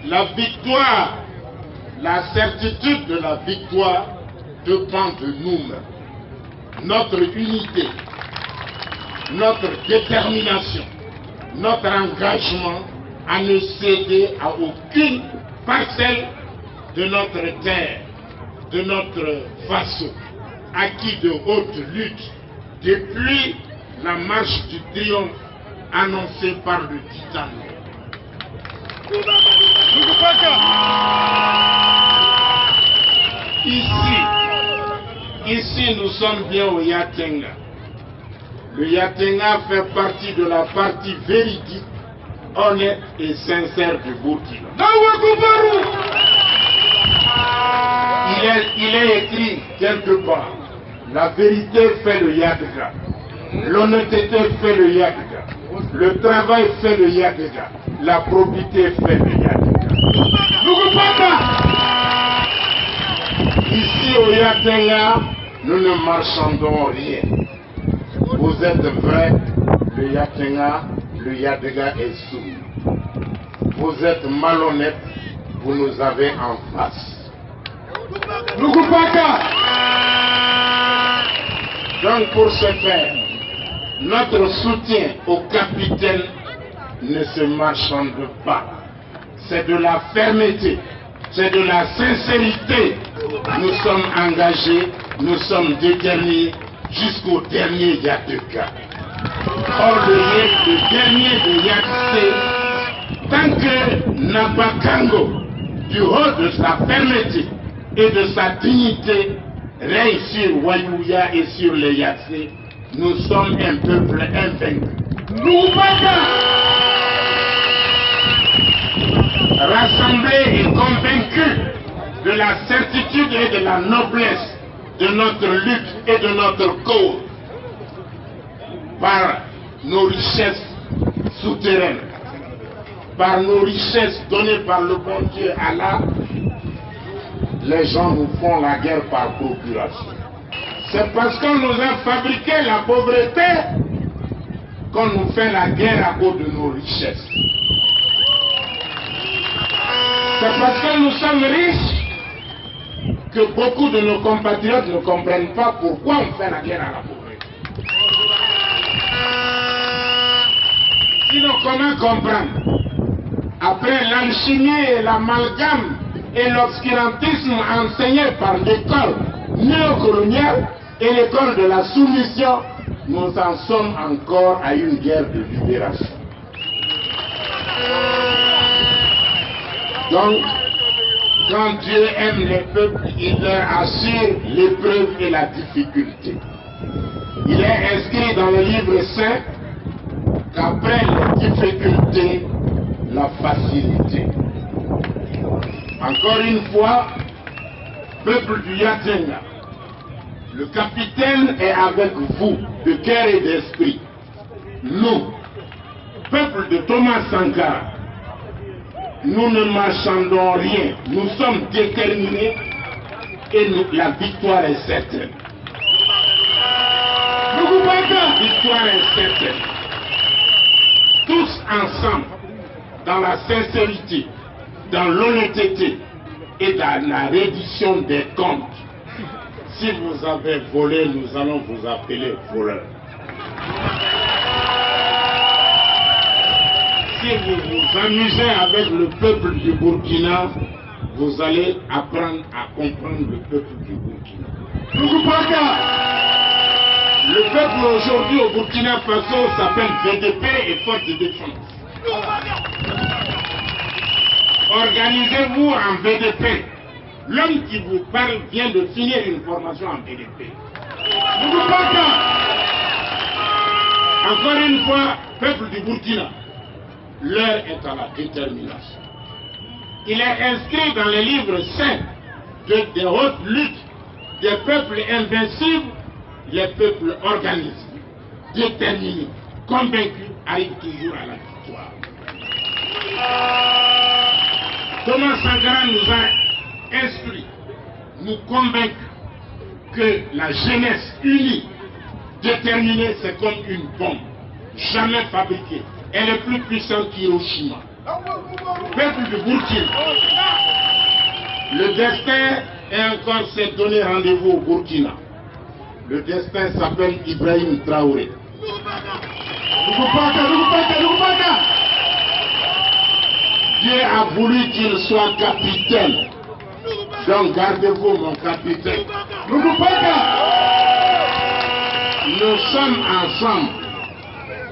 La victoire, la certitude de la victoire dépend de nous-mêmes. Notre unité, notre détermination, notre engagement à ne céder à aucune parcelle de notre terre, de notre vassaux, acquis de haute lutte depuis la marche du triomphe annoncée par le titan. Ici nous sommes bien au Yatenga. Le Yatenga fait partie de la partie véridique, honnête et sincère du Burkina. Il est écrit quelque part, la vérité fait le Yadga, l'honnêteté fait le Yadga, le travail fait le Yadga, la probité fait le Yadga. Ici au Yatenga, nous ne marchandons rien. Vous êtes vrai, le Yatenga, le Yadga est soumis. Vous êtes malhonnête, vous nous avez en face. Donc pour ce faire, notre soutien au capitaine ne se marchande pas. C'est de la fermeté, c'est de la sincérité. Nous sommes engagés, nous sommes déterminés jusqu'au dernier Yadega. Or le dernier de Yadse, tant que Nabakango, du haut de sa fermeté et de sa dignité, règne sur Wayouya et sur les Yatsé, nous sommes un peuple invaincu. Rassemblés et convaincus de la certitude et de la noblesse de notre lutte et de notre cause, par nos richesses souterraines, par nos richesses données par le bon Dieu Allah, les gens nous font la guerre par procuration. C'est parce qu'on nous a fabriqué la pauvreté qu'on nous fait la guerre à cause de nos richesses. C'est parce que nous sommes riches que beaucoup de nos compatriotes ne comprennent pas pourquoi on fait la guerre à la pauvreté. Sinon, comment comprendre? Après l'alchimie et l'amalgame et l'obscurantisme enseigné par l'école néocoloniale et l'école de la soumission, nous en sommes encore à une guerre de libération. Donc, quand Dieu aime les peuples, il leur assure l'épreuve et la difficulté. Il est inscrit dans le livre saint qu'après les difficultés, la facilité. Encore une fois, peuple du Yatenga, le capitaine est avec vous, de cœur et d'esprit. Nous, peuple de Thomas Sankara, nous ne marchandons rien, nous sommes déterminés et la victoire est certaine. La victoire est certaine. Tous ensemble, dans la sincérité, dans l'honnêteté et dans la reddition des comptes. Si vous avez volé, nous allons vous appeler voleur. Si vous vous amusez avec le peuple du Burkina, vous allez apprendre à comprendre le peuple du Burkina. Le peuple aujourd'hui au Burkina Faso s'appelle VDP et Force de défense. Organisez-vous en VDP. L'homme qui vous parle vient de finir une formation en VDP. Encore une fois, peuple du Burkina, l'heure est à la détermination. Il est inscrit dans les livres saints des hautes luttes des peuples invincibles, les peuples organisés, déterminés, convaincus, arrivent toujours à la victoire. Thomas Sankara nous a instruits, nous convaincus que la jeunesse unie, déterminée, c'est comme une bombe, jamais fabriquée. Elle est plus puissante qu'Hiroshima. Peuple de Burkina, le destin est encore s'est donné rendez-vous au Burkina. Le destin s'appelle Ibrahim Traoré. Dieu a voulu qu'il soit capitaine. Donc gardez-vous mon capitaine. Nous sommes ensemble.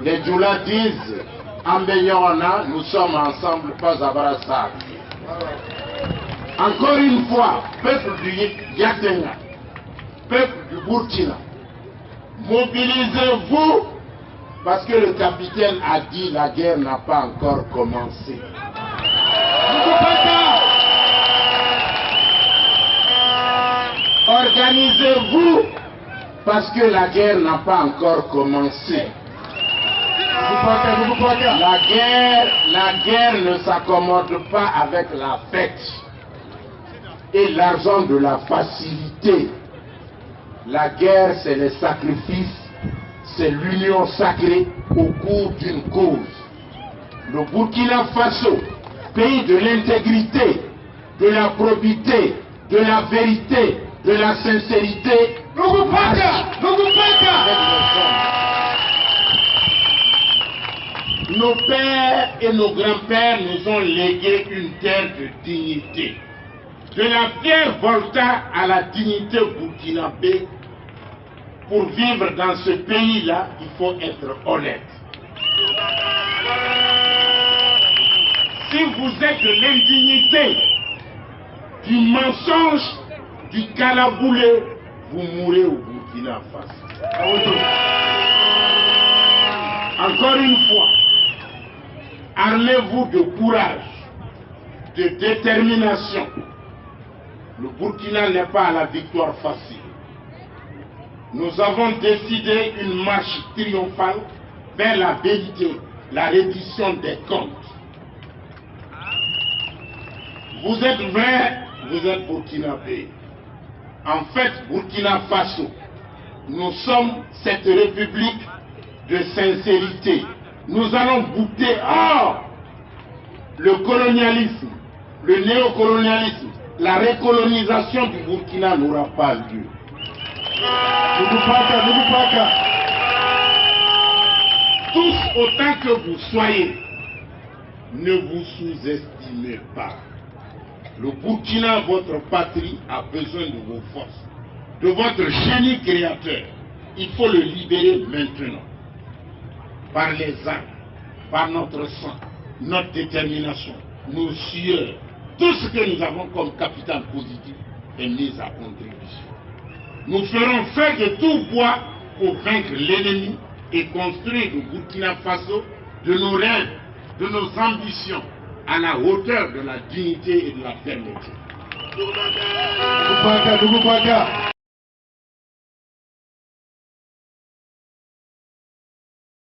Les Djoula disent, Ambeyona, nous sommes ensemble, pas à Brassard. Encore une fois, peuple du Yatenga, peuple du Burkina, mobilisez-vous parce que le capitaine a dit la guerre n'a pas encore commencé. Organisez-vous parce que la guerre n'a pas encore commencé. La guerre ne s'accommode pas avec la fête et l'argent de la facilité. La guerre, c'est les sacrifices, c'est l'union sacrée au cours d'une cause. Le Burkina Faso, pays de l'intégrité, de la probité, de la vérité, de la sincérité, nos pères et nos grands-pères nous ont légué une terre de dignité. De la Pierre Volta à la dignité burkinabé, pour vivre dans ce pays-là, il faut être honnête. Si vous êtes de l'indignité, du mensonge, du calaboulé, vous mourrez au Burkina Faso. Encore une fois, armez-vous de courage, de détermination. Le Burkina n'est pas à la victoire facile. Nous avons décidé une marche triomphale vers la vérité, la reddition des comptes. Vous êtes vrai, vous êtes burkinabé. En fait, Burkina Faso, nous sommes cette république de sincérité. Nous allons bouter hors le colonialisme, le néocolonialisme. La récolonisation du Burkina n'aura pas lieu. Tous autant que vous soyez, ne vous sous-estimez pas. Le Burkina, votre patrie, a besoin de vos forces, de votre génie créateur. Il faut le libérer maintenant. Par les armes, par notre sang, notre détermination, nos sueurs. Tout ce que nous avons comme capital positif est mis à contribution. Nous ferons faire de tout bois pour vaincre l'ennemi et construire le Burkina Faso de nos rêves, de nos ambitions, à la hauteur de la dignité et de la fermeté.